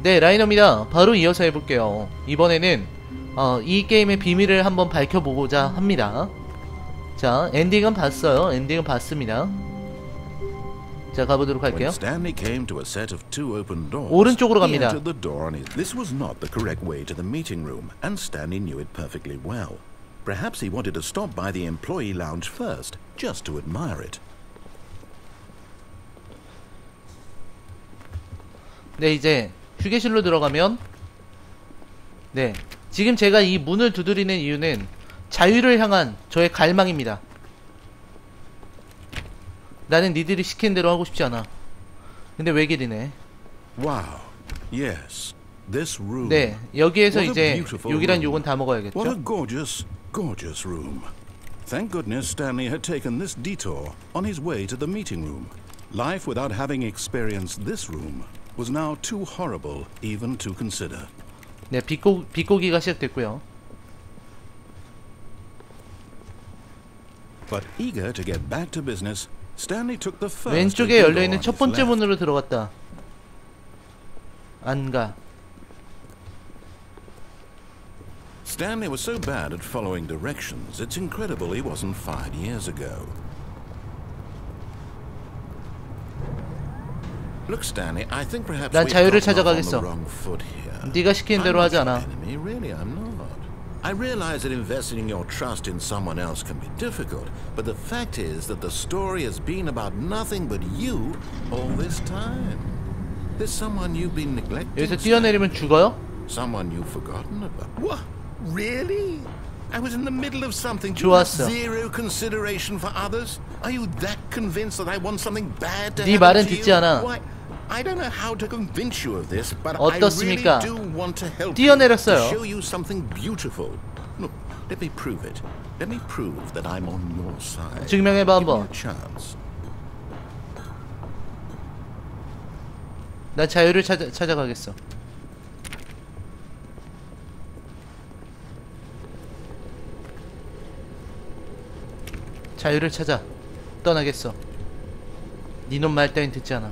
네, 라이너입니다. 바로 이어서 해볼게요. 이번에는 이 게임의 비밀을 한번 밝혀보고자 합니다. 자, 엔딩은 봤어요. 엔딩은 봤습니다. 자, 가보도록 할게요. 오른쪽으로 갑니다. This was not the correct way to the meeting room, and Stanley knew it perfectly well. Perhaps he wanted to stop by the employee lounge first, just to admire it. 네, 이제 휴게실로 들어가면, 네, 지금 제가 이 문을 두드리는 이유는 자유를 향한 저의 갈망입니다. 나는 니들이 시킨 대로 하고 싶지 않아. 근데 외길이네. Wow. Yes. This room. 네, 여기에서 이제 욕이란 욕은 다 먹어야겠죠. What a gorgeous, gorgeous room. Thank goodness Stanley had taken this detour on his way to the meeting room. Life without having experienced this room was now too horrible even to consider. 네, 비꼬기가 시작됐고요. But eager to get back to business, Stanley took the first. 왼쪽에 열려 있는 첫 번째 문으로 들어갔다. 안 가. Stanley was so bad at following directions, it's incredible he wasn't fired years ago. Look, Stanley, I think perhaps 난 자유를 we've gotten off on 찾아가겠어. the wrong foot here. 네가 시키는 대로 하지 않아. Really, I'm not. I realize that investing your trust in someone else can be difficult, but the fact is that the story has been about nothing but you all this time. There's someone you've been neglecting. 여기서 뛰어내리면 죽어요? Someone you've forgotten about. What? Really? I was in the middle of something. 좋았어. Zero consideration for others. Are you that convinced that I want something bad to 네 happen 말은 to 듣지 you? 않아. Why? I don't know how to convince you of this, but 어떻습니까? I really do want to help 뛰어내렸어요. you, to show you something beautiful. Look, let me prove it. Let me prove that I'm on your side. 증명해봐 Give me 한번. a chance. 난 자유를 찾아가겠어. 자유를 찾아 떠나겠어. 니놈 말 따윈 듣지 않아.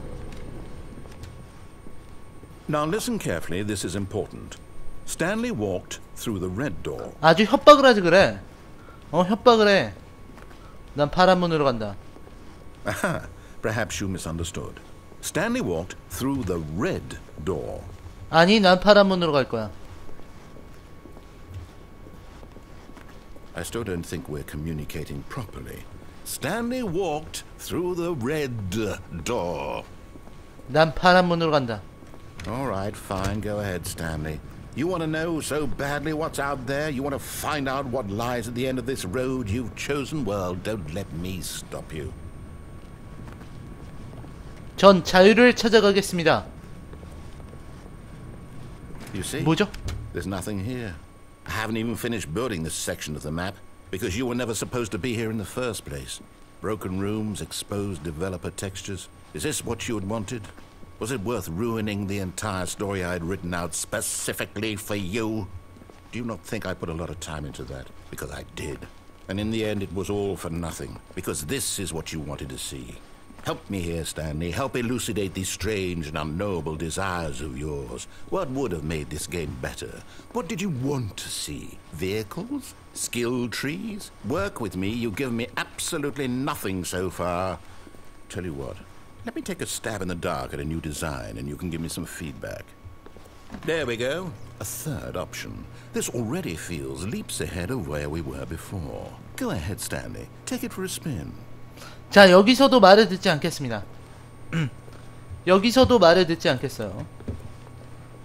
Now listen carefully. This is important. Stanley walked through the red door. 아주 협박을 하지 그래. 협박을 해. 난 파란 문으로 간다. Aha, perhaps you misunderstood. Stanley walked through the red door. 아니, 난 파란 문으로 갈 거야. I still don't think we're communicating properly. Stanley walked through the red door. 난 파란 문으로 간다. All right, fine. Go ahead, Stanley. You want to know so badly what's out there? You want to find out what lies at the end of this road you've chosen? Well, don't let me stop you. 전 자유를 찾아가겠습니다. You see? 뭐죠? There's nothing here. I haven't even finished building this section of the map because you were never supposed to be here in the first place. Broken rooms, exposed developer textures. Is this what you had wanted? Was it worth ruining the entire story I had written out specifically for you? Do you not think I put a lot of time into that? Because I did. And in the end it was all for nothing. Because this is what you wanted to see. Help me here, Stanley. Help elucidate these strange and unknowable desires of yours. What would have made this game better? What did you want to see? Vehicles? Skill trees? Work with me. You've given me absolutely nothing so far. Tell you what. Let me take a stab in the dark at a new design and you can give me some feedback. There we go. A third option. This already feels leaps ahead of where we were before. Go ahead, Stanley. Take it for a spin. 자, 여기서도 말을 듣지 않겠습니다. 여기서도 말을 듣지 않겠어요.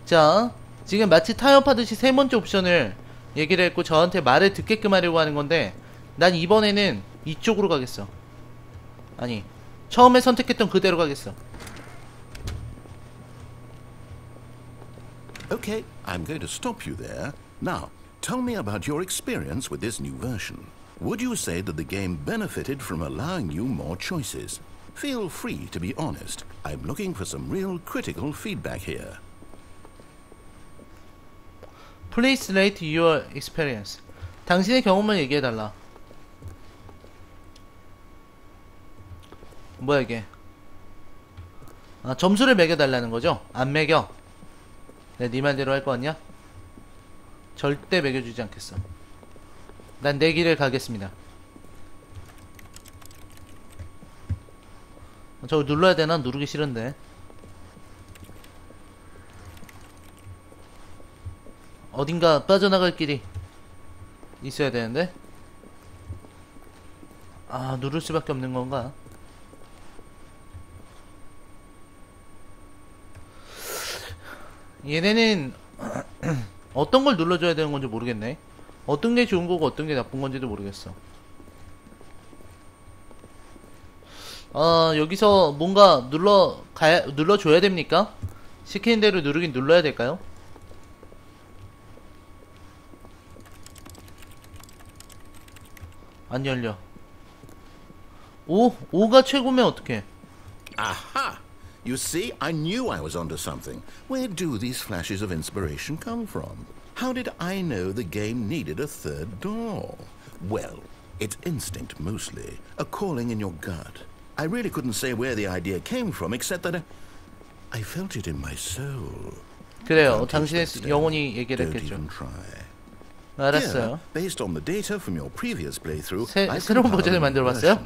자, 지금 마치 타협하듯이 세 번째 옵션을 얘기를 했고 저한테 말을 듣게끔 하려고 하는 건데 난 이번에는 이쪽으로 가겠어. 아니, 처음에 선택했던 그대로 가겠어. Okay, I'm going to stop you there. Now, tell me about your experience with this new version. Would you say that the game benefited from allowing you more choices? Feel free to be honest. I'm looking for some real critical feedback here. Please rate your experience. 당신의 경험을 얘기해달라. 뭐야 이게? 점수를 매겨달라는 거죠? 안 매겨. 내가 네 말대로 할 거 같냐? 절대 매겨주지 않겠어. 난 내 길을 가겠습니다. 저거 눌러야 되나? 누르기 싫은데. 어딘가 빠져나갈 길이 있어야 되는데. 아, 누를 수밖에 없는 건가? 얘네는 어떤 걸 눌러줘야 되는 건지 모르겠네. 어떤 게 좋은 거고 어떤 게 나쁜 건지도 모르겠어. 여기서 뭔가 눌러줘야 됩니까? 시키는 대로 누르긴 눌러야 될까요? 안 열려. 5가 최고면 어떡해? Aha! You see, I knew I was onto something. Where do these flashes of inspiration come from? How did I know the game needed a third door? Well, it's instinct mostly, a calling in your gut. I really couldn't say where the idea came from, except that I felt it in my soul. 그래요. 당신의 영혼이 얘기를 했겠죠. 알았어요. Based on the data from your previous playthrough, 새로운 버전을 만들어봤어요?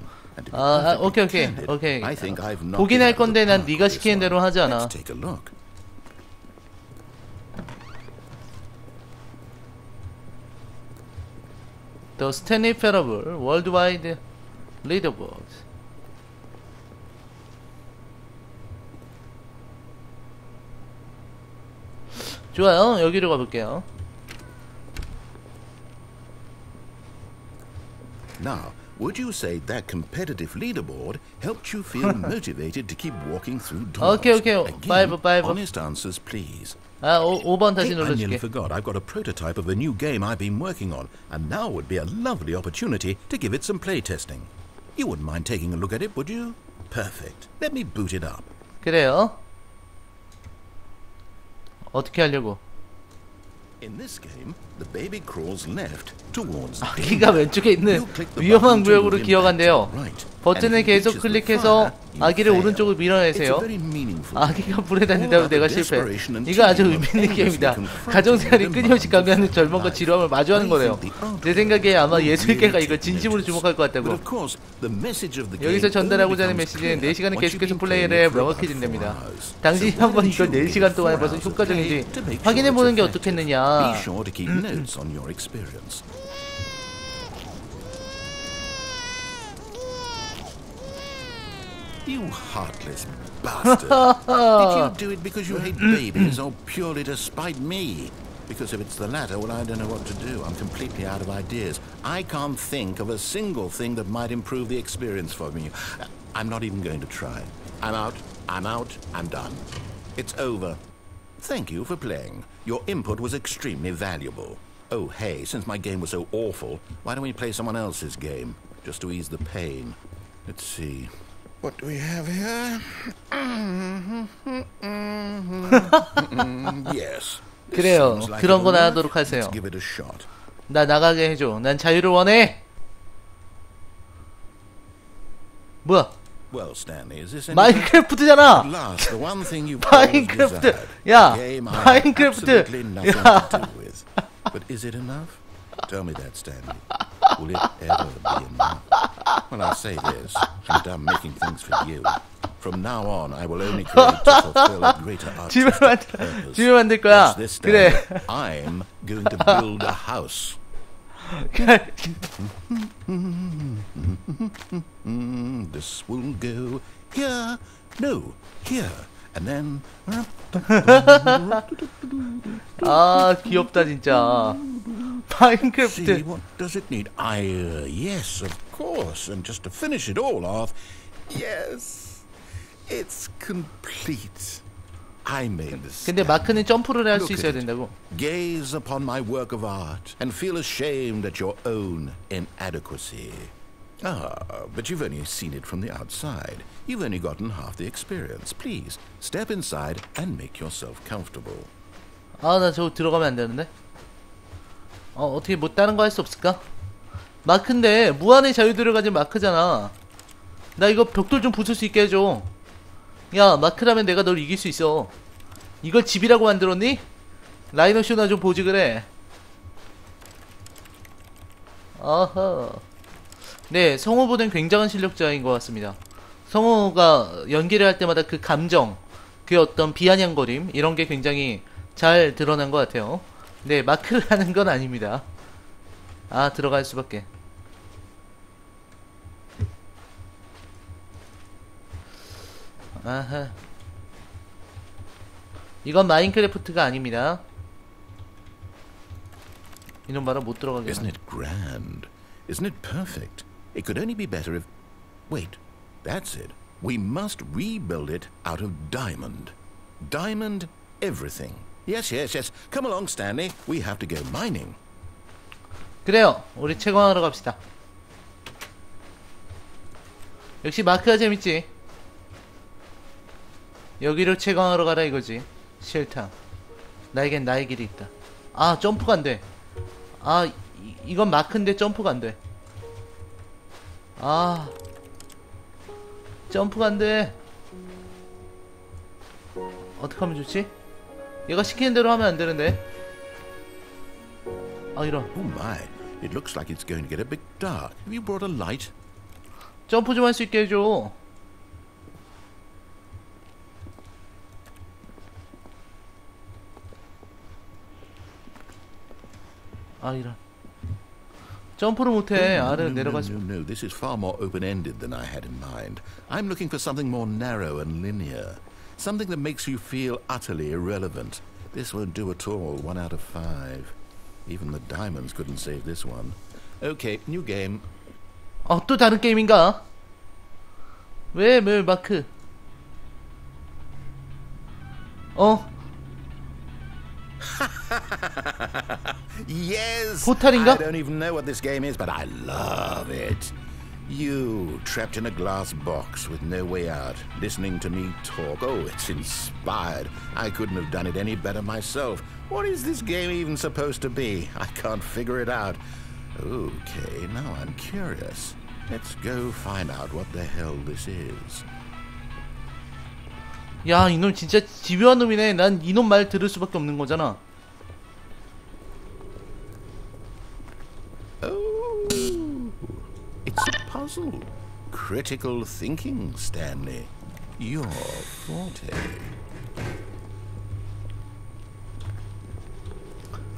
오케이. 보긴 할 건데 난 네가 시키는 대로 하지 않아. The Stanley Parable Worldwide Leaderboard. 좋아요. 여기로 가볼게요. Now, would you say that competitive leaderboard helped you feel motivated to keep walking through doors? 오케이. Again, 5. honest answers, please. 5번 다시 Hey, I nearly 눌러줄게. forgot. I've got a prototype of a new game I've been working on, and now would be a lovely opportunity to give it some playtesting. You wouldn't mind taking a look at it, would you? Perfect. Let me boot it up. 그래요. 어떻게 하려고? In this game, the baby crawls left towards 아기가 왼쪽에 있는 위험한 구역으로 기어간대요. 버튼을 계속 클릭해서 아기를 오른쪽으로 밀어내세요. 아기가 불에 닿는다면 내가 실패. 이거 아주 의미있는 게임이다. 가정생활이 끊임없이 강요하는 절망과 지루함을 마주하는 거래요. 내 생각에 아마 예술계가 이걸 진심으로 주목할 것 같다고. 여기서 전달하고자 하는 메시지는 4시간을 계속해서 플레이를 해 명확해진답니다. 당신이 한번 이걸 4시간 동안 해봐서 효과적인지 확인해보는 게 어떻겠느냐. You heartless bastard. Did you do it because you hate babies or purely to spite me? Because if it's the latter, well, I don't know what to do. I'm completely out of ideas. I can't think of a single thing that might improve the experience for me. I'm not even going to try. I'm out. I'm done. It's over. Thank you for playing. Your input was extremely valuable. Oh, hey, since my game was so awful, why don't we play someone else's game? Just to ease the pain. Let's see. What do we have here? Yes. 그래요. 그런 거나 하도록 하세요. Let's give it a shot. 나 나가게 해줘. 난 자유를 원해. 뭐야? Well, Stanley, is this 마인크래프트잖아. last, the one thing you've 마인크래프트. 야, 마인크래프트. 야. But is it enough? Tell me that, Stanley. Will it ever be enough? Well, I'll say this. I'm done making things for you. From now on, I will only create to fulfill a greater artistic purpose. 집을 만들 거야. Watch this, 그래. Stanley. I'm going to build a house. This will go here. No, here. And then... 아, 귀엽다 진짜. 마인크래프트. See, what does it need? Yes, of course. And just to finish it all off, yes, it's complete. I made this. 근데 마크는 점프를 할 수 있어야 된다고. Gaze upon my work of art and feel ashamed at your own inadequacy. Ah, but you've only seen it from the outside. You've only gotten half the experience. Please, step inside and make yourself comfortable. 아, 나 저거 들어가면 안 되는데? 어떻게 뭐 다른 거 할 수 없을까? 마크인데 무한의 자유들을 가진 마크잖아. 나 이거 벽돌 좀 부술 수 있게 해줘. 야, 마크라면 내가 널 이길 수 있어. 이걸 집이라고 만들었니? 라이너 쇼나 좀 보지 그래. 어허. 네, 성우보다는 굉장한 실력자인 것 같습니다. 성우가 연기를 할 때마다 그 감정, 그 어떤 비아냥거림 이런 게 굉장히 잘 드러난 것 같아요. 네, 마크를 하는 건 아닙니다. 아, 들어갈 수밖에. 아하. 이건 마인크래프트가 아닙니다. 이놈 봐라, 못 들어가게. Isn't it grand? Isn't it perfect? It could only be better if... Wait, that's it. We must rebuild it out of diamond. Diamond everything. Yes, yes, yes. Come along, Stanley. We have to go mining. 그래요. 우리 채광하러 갑시다. 역시 마크가 재밌지. 여기로 채광하러 가라 이거지. 싫다. 나에겐 나의 길이 있다. 아, 점프가 안 돼. 아, 이건 마크인데 점프가 안 돼. 아, 점프가 안 돼. 어떡하면 좋지? 얘가 시키는 대로 하면 안 되는데. 아, 이런. Oh my, it looks like it's going to get a bit dark. Have you brought a light? 점프 좀 할 수 있게 해줘. 아, 이런. 점프를 못해. 아래로 내려갈 수. No, this is far more open-ended than I had in mind. I'm looking for something more narrow and linear. Something that makes you feel utterly irrelevant. This won't do at all. 1 out of 5. Even the diamonds couldn't save this one. Okay, new game. 또 다른 게임인가? 왜 마크? Yes! 포탈인가? I don't even know what this game is, but I love it. You, trapped in a glass box with no way out, listening to me talk. Oh, it's inspired. I couldn't have done it any better myself. What is this game even supposed to be? I can't figure it out. Okay, now I'm curious. Let's go find out what the hell this is. 야, 이놈 진짜 집요한 놈이네. 난 이놈 말 들을 수밖에 없는 거잖아. Oh, it's a puzzle. Critical thinking, Stanley. Your forte.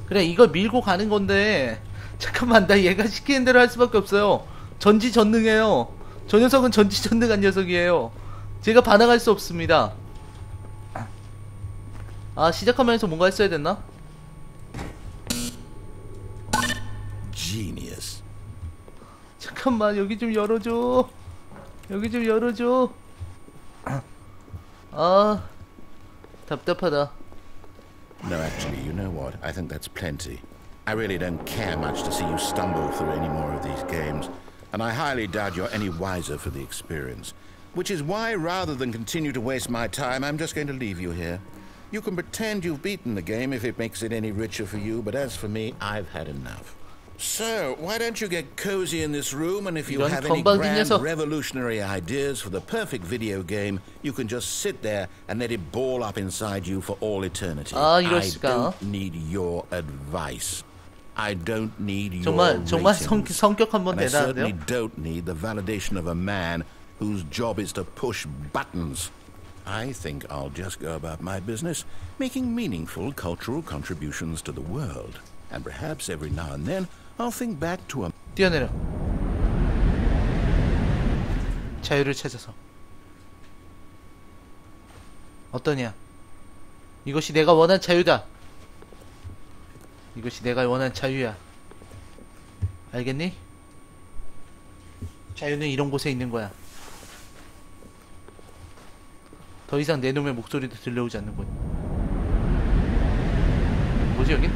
그래, 이걸 밀고 가는 건데. 잠깐만, 나 얘가 시키는 대로 할 수밖에 없어요. 전지전능해요. 저 녀석은 전지전능한 녀석이에요. 제가 반항할 수 없습니다. 아, 시작하면서 뭔가 했어야 됐나? Genius. 잠깐만, 여기 좀 열어줘. 여기 좀 열어줘. 아, 답답하다. No, actually, you know what? I think that's plenty. I really don't care much to see you stumble through any more of these games, and I highly doubt you're any wiser for the experience. Which is why, rather than continue to waste my time, I'm just going to leave you here. You can pretend you've beaten the game if it makes it any richer for you, but as for me, I've had enough. So, why don't you get cozy in this room, and if you have any grand revolutionary ideas for the perfect video game, you can just sit there and let it ball up inside you for all eternity. I don't need your advice. I don't need your 정말 ratings. 성격 한번 And I 대단한데요? certainly don't need the validation of a man whose job is to push buttons. I think I'll just go about my business, making meaningful cultural contributions to the world. And perhaps every now and then, I'll think back to a... 뛰어내려. 자유를 찾아서. 어떠냐? 이것이 내가 원한 자유다. 이것이 내가 원한 자유야. 알겠니? 자유는 이런 곳에 있는 거야. 더 이상 내 놈의 목소리도 들려오지 않는군. 뭐지 여긴?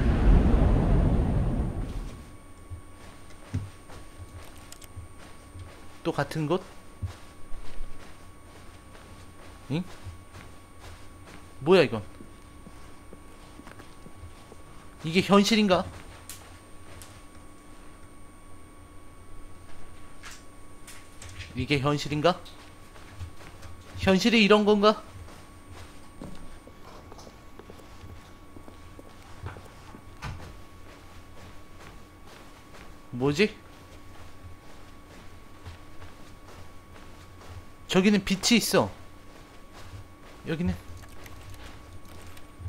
또 같은 곳? 응? 뭐야 이건? 이게 현실인가? 이게 현실인가? 현실이 이런 건가? 뭐지? 저기는 빛이 있어. 여기는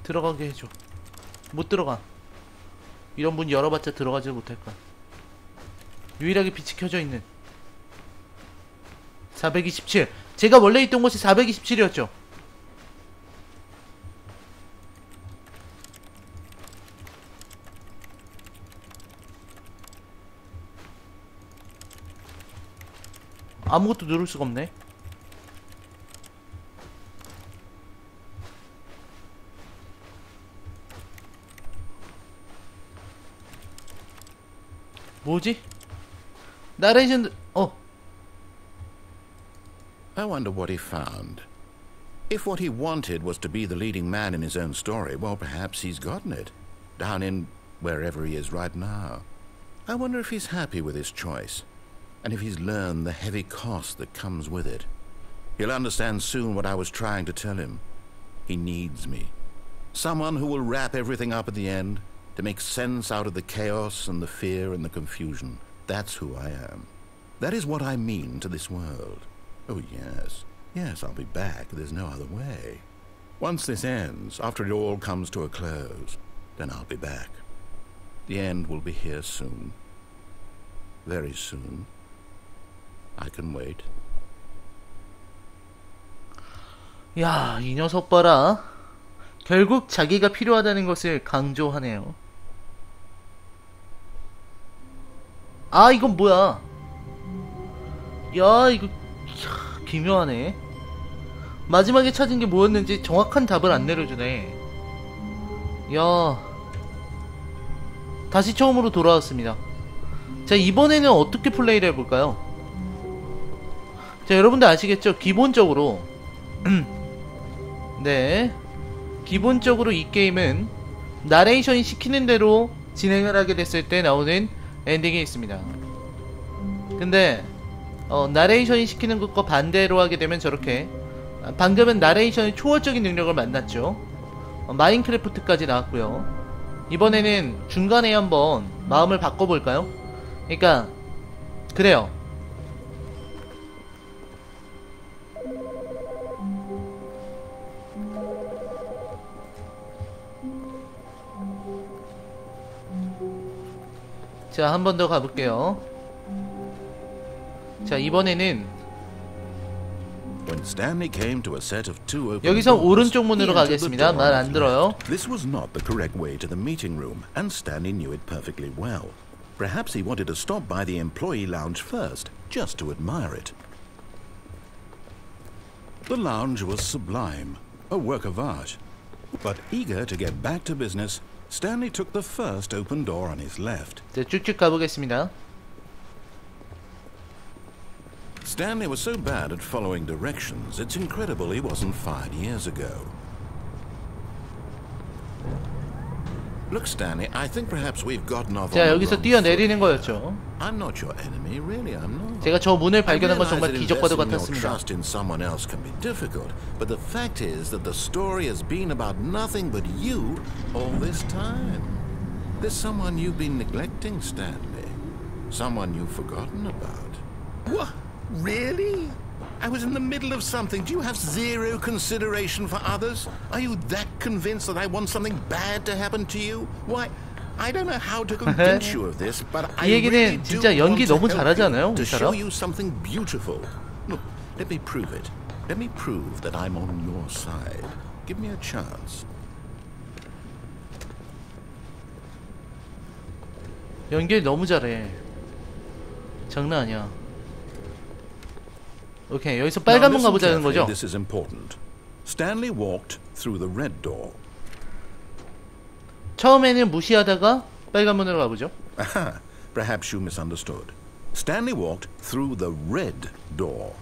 들어가게 해줘. 못 들어가. 이런 문 열어봤자 들어가지 못할까. 유일하게 빛이 켜져 있는 427. 제가 원래 있던 곳이 427이었죠. 아무것도 누를 수가 없네. 뭐지? 나레이션. I wonder what he found. If what he wanted was to be the leading man in his own story, well, perhaps he's gotten it. Down in wherever he is right now. I wonder if he's happy with his choice. And if he's learned the heavy cost that comes with it. He'll understand soon what I was trying to tell him. He needs me. Someone who will wrap everything up at the end, to make sense out of the chaos and the fear and the confusion. That's who I am. That is what I mean to this world. Oh, yes. Yes, I'll be back. There's no other way. Once this ends, after it all comes to a close, then I'll be back. The end will be here soon. Very soon. I can wait. 야, 이 녀석 봐라. 결국 자기가 필요하다는 것을 강조하네요. 아, 이건 뭐야? 야, 이거 기묘하네. 마지막에 찾은 게 뭐였는지 정확한 답을 안 내려주네. 야, 다시 처음으로 돌아왔습니다. 자, 이번에는 어떻게 플레이를 해볼까요? 자, 여러분들 아시겠죠? 기본적으로 네, 기본적으로 이 게임은 나레이션이 시키는 대로 진행을 하게 됐을 때 나오는 엔딩이 있습니다. 근데 나레이션이 시키는 것과 반대로 하게 되면 저렇게, 방금은 나레이션의 초월적인 능력을 만났죠. 마인크래프트까지 나왔고요. 이번에는 중간에 한번 마음을 바꿔볼까요? 그러니까 그래요. 자, 한 번 더 가볼게요. 자, 이번에는 When Stanley came to a set of two open 여기서 doors, 오른쪽 문으로 he entered the 가겠습니다. door 말 on 안 his 들어요. left. This was not the correct way to the meeting room, and Stanley knew it perfectly well. Perhaps he wanted to stop by the employee lounge first, just to admire it. The lounge was sublime, a work of art. But eager to get back to business, Stanley took the first open door on his left. 자, 쭉쭉 가보겠습니다. Stanley was so bad at following directions, it's incredible he wasn't fired years ago. Look, Stanley, I think perhaps we've gotten off. 자, 여기서 뛰어내리는 거였죠. I'm not your enemy, really. I'm not. 제가 저 문을 I 발견한 건 realize 정말 that 기적과도 investing your 같았습니다. trust in someone else can be difficult, but the fact is that the story has been about nothing but you all this time. There's someone you've been neglecting, Stanley. Someone you've forgotten about. What? Really? I was in the middle of something. Do you have zero consideration for others? Are you that convinced that I want something bad to happen to you? Why, I don't know how to convince you of this, but I 이 얘기는 really do 진짜 연기 want to 너무 help 잘하지 you, 않아요, to 이 show 사람? you something beautiful. Look, let me prove it. Let me prove that I'm on your side. Give me a chance. 연기를 너무 잘해. 장난 아니야. 오케이, 여기서 빨간 문 가보자는 거죠? This is important. Stanley walked through the red door. 처음에는 무시하다가 빨간 문으로 가보죠. Aha, perhaps you misunderstood. Stanley walked through the red door.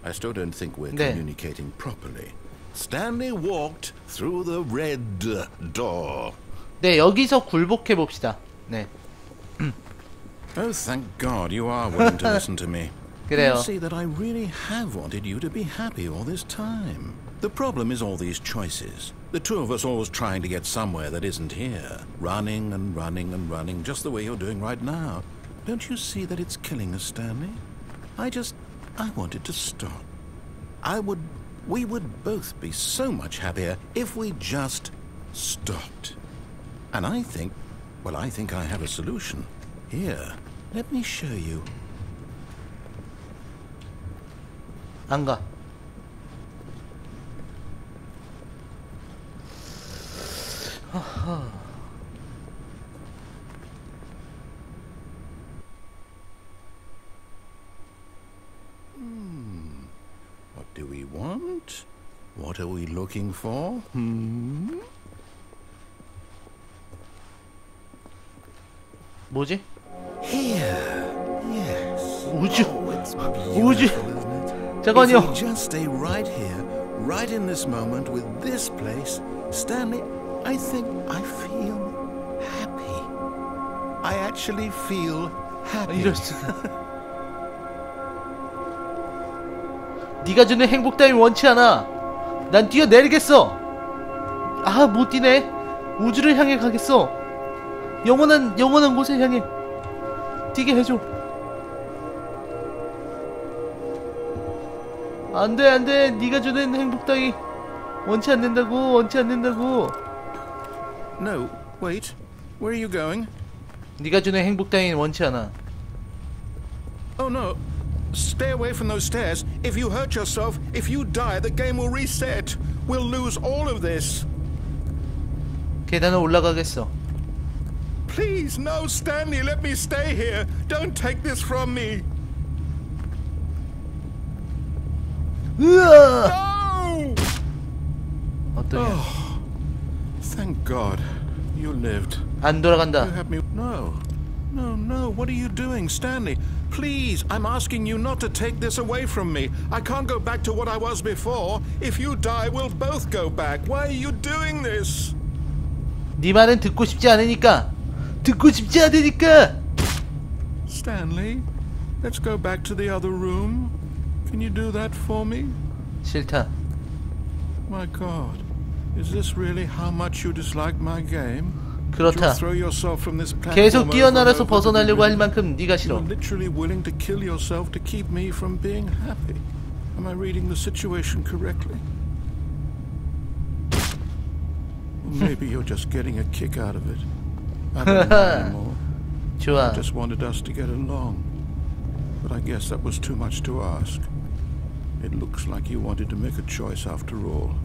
I still don't think we're 네. communicating properly. Stanley walked through the red door. 네, 여기서 굴복해 봅시다. 네. Oh, thank God you are willing to listen to me. 그래요. You see that I really have wanted you to be happy all this time. The problem is all these choices. The two of us always trying to get somewhere that isn't here. Running and running and running, just the way you're doing right now. Don't you see that it's killing us, Stanley? I wanted to stop. We would both be so much happier if we just stopped. And I think I have a solution. Here, let me show you. 안 가. What do we want? What are we looking for? 뭐지? Here. Yes. 우주. It's 우주. beautiful, isn't it? 잠깐만요. If we just stay right here, right in this moment with this place, Stanley, I think I feel happy. I actually feel happy. 이럴 수가. 네가 주는 행복 따위 원치 않아. 난 뛰어내리겠어. 아, 못 뛰네. 우주를 향해 가겠어. 영원한 곳을 향해 뛰게 해줘. 안돼. 네가 주는 행복 따위 원치 않는다고. No, wait. Where are you going? 네가 주는 행복 따위는 원치 않아. Oh no. Stay away from those stairs. If you hurt yourself, if you die, the game will reset. We'll lose all of this. 계단을 올라가겠어. Please, no, Stanley, let me stay here. Don't take this from me. 으아! No! 어떠냐? Oh, thank God, you lived. 안 돌아간다. You had me. No. What are you doing, Stanley? Please, I'm asking you not to take this away from me. I can't go back to what I was before. If you die, we'll both go back. Why are you doing this? 네 말은 듣고 싶지 않으니까. Stanley, let's go back to the other room. Can you do that for me? 싫다. My God, is this really how much you dislike my game? 그렇다. Throw yourself from this platform 계속 뛰어날아서 over and over 벗어나려고 할 again? 만큼 네가 싫어. You're literally willing to kill yourself to keep me from being happy. Am I reading the situation correctly? Or maybe you're just getting a kick out of it. I don't know anymore. 좋아. I just wanted us to get along. But I guess that was too much to ask. It looks like you wanted to make a choice after all.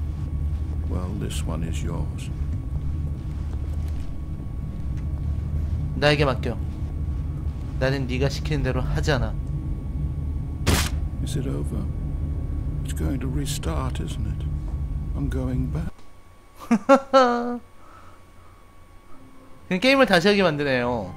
Well, this one is yours. 나에게 맡겨. 나는 네가 시키는 대로 하지 않아. Is it over? It's going to restart, isn't it? I'm going back. 그냥 게임을 다시 하게 만드네요.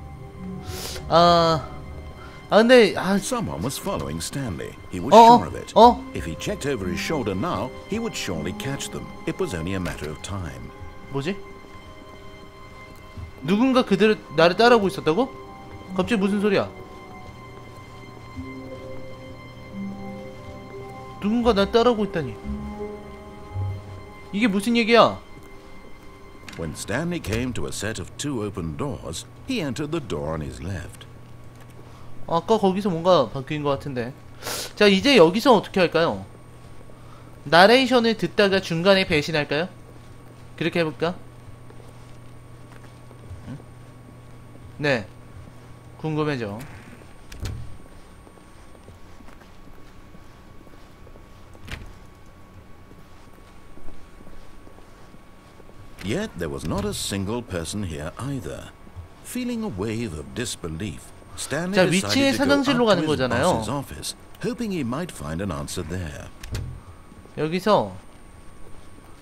근데 Someone was following Stanley. He was sure of it. If he checked over his shoulder now, he would surely catch them. It was only a matter of time. 뭐지? 누군가 나를 따라오고 있었다고? 갑자기 무슨 소리야? 누군가 날 따라오고 있다니. 이게 무슨 얘기야? When Stanley came to a set of two open doors, he entered the door on his left. 아까 거기서 뭔가 바뀐 것 같은데. 자, 이제 여기서 어떻게 할까요? 나레이션을 듣다가 중간에 배신할까요? 그렇게 해볼까? 네, 궁금해져. Yet there was not a single person here either. Feeling a wave of disbelief, Stanley 자, decided 위치의 to go 사장실로 up to 가는 his 거잖아요. boss's office, hoping he might find an answer there. 여기서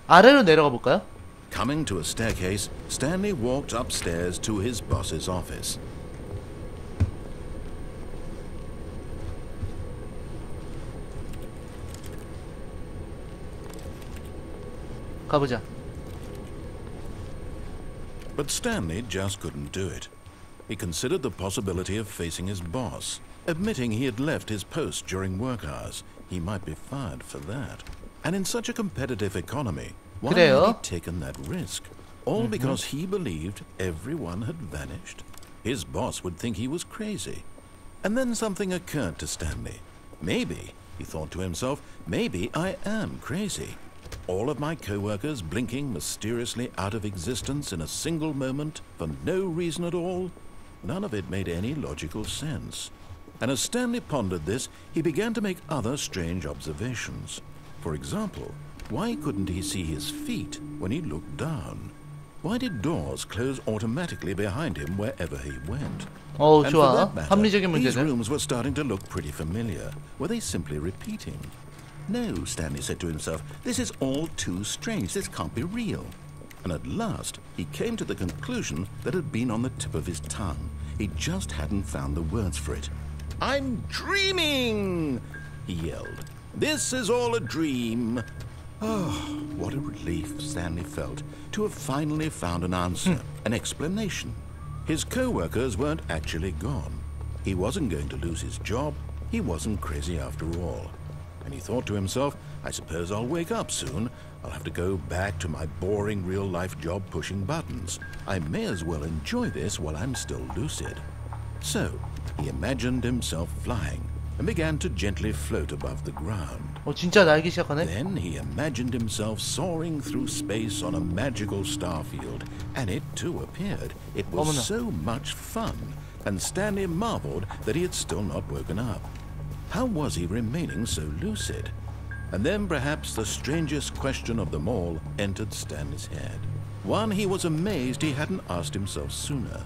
아래로 내려가 볼까요? Coming to a staircase, Stanley walked upstairs to his boss's office. 가보자. But Stanley just couldn't do it. He considered the possibility of facing his boss. admitting he had left his post during work hours. He might be fired for that. And in such a competitive economy, why 그래요? had he taken that risk? All because he believed everyone had vanished? His boss would think he was crazy. And then something occurred to Stanley. Maybe, he thought to himself, maybe I am crazy. All of my co-workers blinking mysteriously out of existence in a single moment for no reason at all? None of it made any logical sense. And as Stanley pondered this, he began to make other strange observations. For example, why couldn't he see his feet when he looked down? Why did doors close automatically behind him wherever he went? Oh, And 좋아. for that matter, 합리적인 these 문제들. rooms were starting to look pretty familiar. Were they simply repeating? No, Stanley said to himself, this is all too strange. This can't be real. And at last, he came to the conclusion that had been on the tip of his tongue. He just hadn't found the words for it. I'm dreaming, he yelled. This is all a dream. Oh, what a relief Stanley felt to have finally found an answer, an explanation. His co-workers weren't actually gone. He wasn't going to lose his job. He wasn't crazy after all. And he thought to himself, I suppose I'll wake up soon. I'll have to go back to my boring real-life job pushing buttons. I may as well enjoy this while I'm still lucid. So, he imagined himself flying and began to gently float above the ground. 진짜 날기 시작하네? Then he imagined himself soaring through space on a magical star field, and it too appeared. It was 어머나. so much fun, and Stanley marveled that he had still not woken up. How was he remaining so lucid? And then perhaps the strangest question of them all entered Stanley's head. One he was amazed he hadn't asked himself sooner.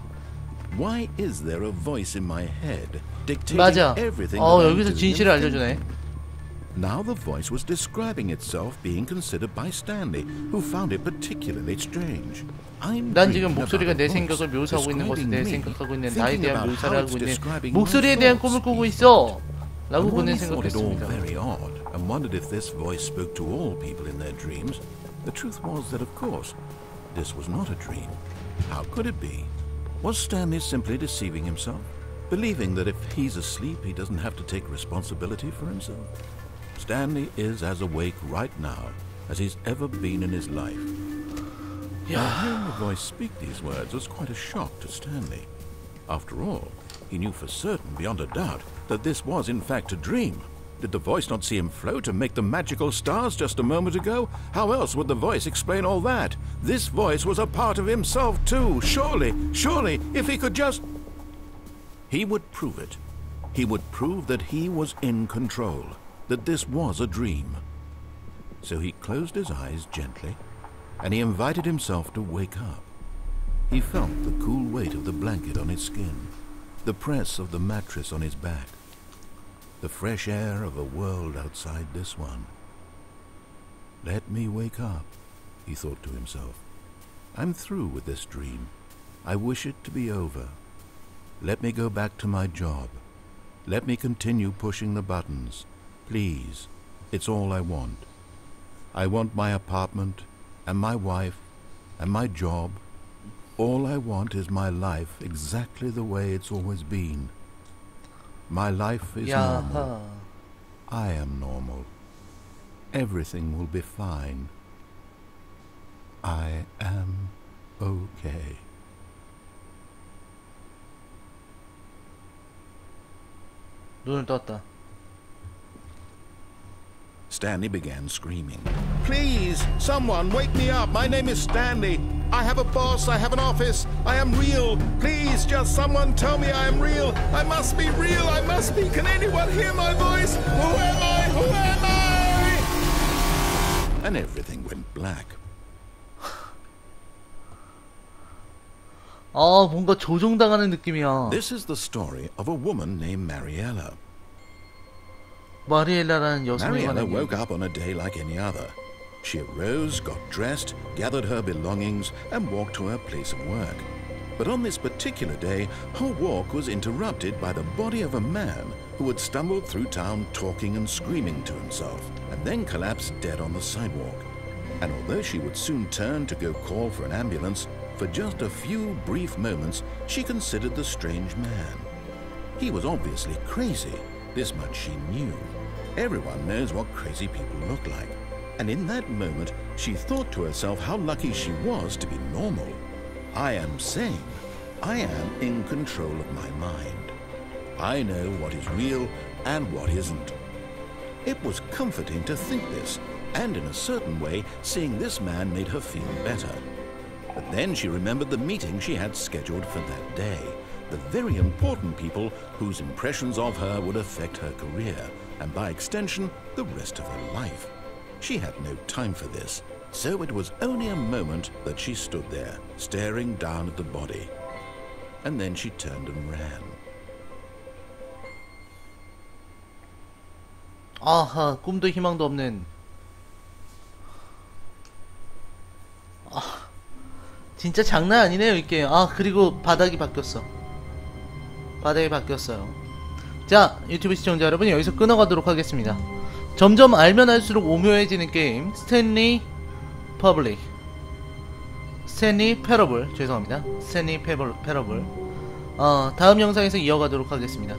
Why is there a voice in my head dictating 맞아. everything that I'm 여기서 doing 진실을 and 알려주네. thinking? Now the voice was describing itself being considered by Stanley, who found it particularly strange. 난 지금 목소리가 내 생각을 묘사하고 있는 것에 대해 생각하고 있는 나에 대한 묘사를 하고 있는 목소리에 대한 꿈을 꾸고 있어 라고 그는 생각했습니다. very odd and wondered if this voice spoke to all people in their dreams. The truth was that, of course, this was not a dream. How could it be? Was Stanley simply deceiving himself, believing that if he's asleep, he doesn't have to take responsibility for himself? Stanley is as awake right now as he's ever been in his life. Now, hearing the voice speak these words was quite a shock to Stanley. After all, he knew for certain, beyond a doubt, that this was in fact a dream. Did the voice not see him float and make the magical stars just a moment ago? How else would the voice explain all that? This voice was a part of himself too. Surely, if he could just... He would prove it. He would prove that he was in control, that this was a dream. So he closed his eyes gently, and he invited himself to wake up. He felt the cool weight of the blanket on his skin, the press of the mattress on his back, the fresh air of a world outside this one. Let me wake up, he thought to himself. I'm through with this dream. I wish it to be over. Let me go back to my job. Let me continue pushing the buttons. Please, it's all I want. I want my apartment, and my wife, and my job. All I want is my life exactly the way it's always been. My life is normal. I am normal. Everything will be fine. I am okay. 눈을 떴다. Stanley began screaming. Please, someone wake me up. My name is Stanley. I have a boss. I have an office. I am real. Please, just someone tell me I am real. I must be real. I must be. Can anyone hear my voice? Who am I? Who am I? And everything went black. 뭔가 조종당하는 느낌이야. This is the story of a woman named Mariella. 마리엘라라는 여성이 Mariella 관한 woke up on a day like any other. She arose, got dressed, gathered her belongings, and walked to her place of work. But on this particular day, her walk was interrupted by the body of a man who had stumbled through town talking and screaming to himself, and then collapsed dead on the sidewalk. And although she would soon turn to go call for an ambulance, for just a few brief moments she considered the strange man. He was obviously crazy. This much she knew. Everyone knows what crazy people look like. And in that moment, she thought to herself how lucky she was to be normal. I am sane. I am in control of my mind. I know what is real and what isn't. It was comforting to think this, and in a certain way, seeing this man made her feel better. But then she remembered the meeting she had scheduled for that day, the very important people whose impressions of her would affect her career, and by extension, the rest of her life. She had no time for this, so it was only a moment that she stood there, staring down at the body. And then she turned and ran. 아하, 꿈도 희망도 없는. 진짜 장난 아니네요, 이 게임. 그리고 바닥이 바뀌었어. 바닥이 바뀌었어요. 자, 유튜브 시청자 여러분, 여기서 끊어가도록 하겠습니다. 점점 알면 알수록 오묘해지는 게임, 스탠리 퍼블릭. 스탠리 패러블, 죄송합니다. 스탠리 패러블. 다음 영상에서 이어가도록 하겠습니다.